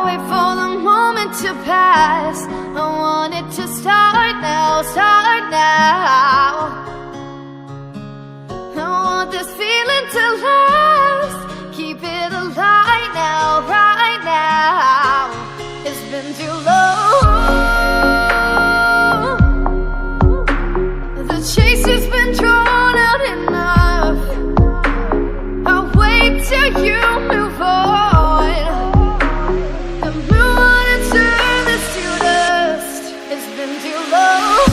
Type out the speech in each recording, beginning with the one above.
wait for the moment to pass. I want it to start now, start now. I want this feeling to last. Keep it alive now, right now. It's been too long. The chase has been drawn out enough. I'll wait till you move on. And move on and turn this to dust. It's been too long.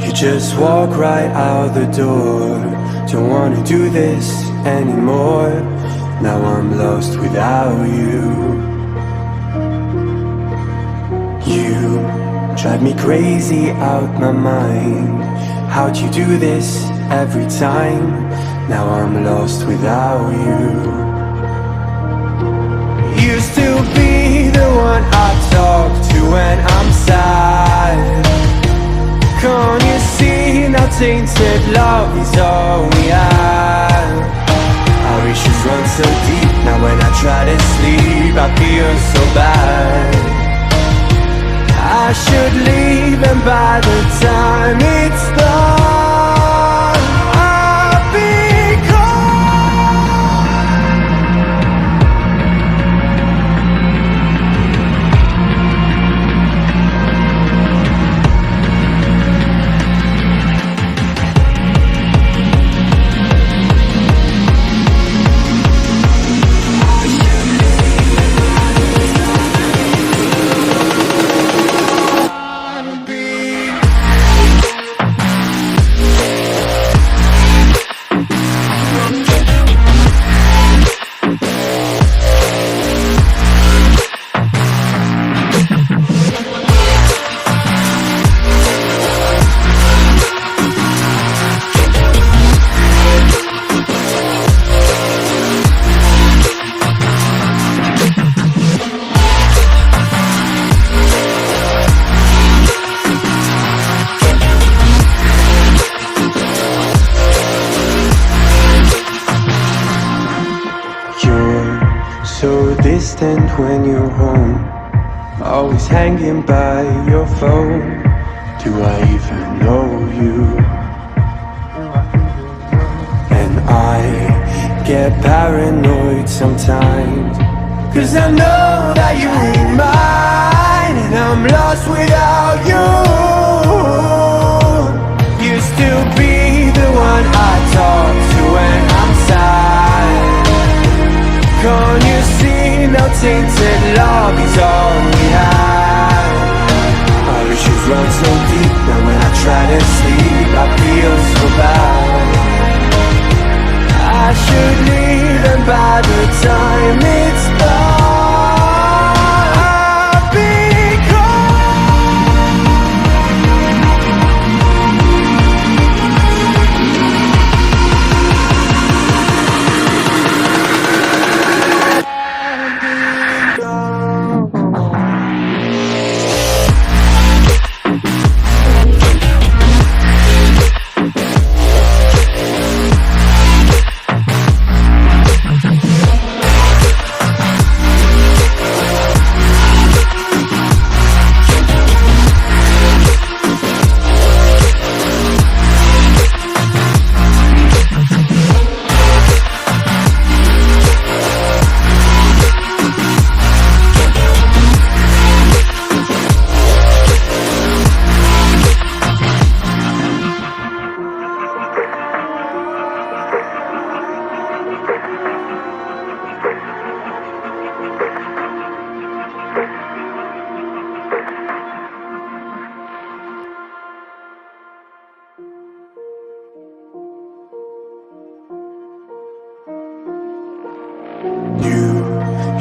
You just walk right out the door. Don't wanna do this anymore. Now I'm lost without you. You drive me crazy out my mind. How'd you do this every time? Now I'm lost without you. Used to be the one I talk to when I'm sad. Can't you see now tainted love is all we have? Our issues run so deep, now when I try to sleep I feel so bad. I should leave and by the time it's done I'll be gone. distant when you're home, always hanging by your phone. Do I even know you? And I get paranoid sometimes, 'cause I know that you ain't mine, and I'm lost without you. Used to be the one I talk to when I'm sad. Can't you see now tainted love is all we have? Our issues run so deep, now when I try to sleep I feel so bad. I should leave, and by the time it's done I'll be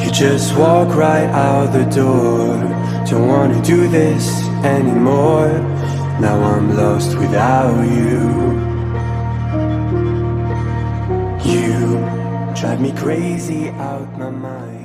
You just walk right out the door. Don't wanna do this anymore. Now I'm lost without you. You drive me crazy out my mind.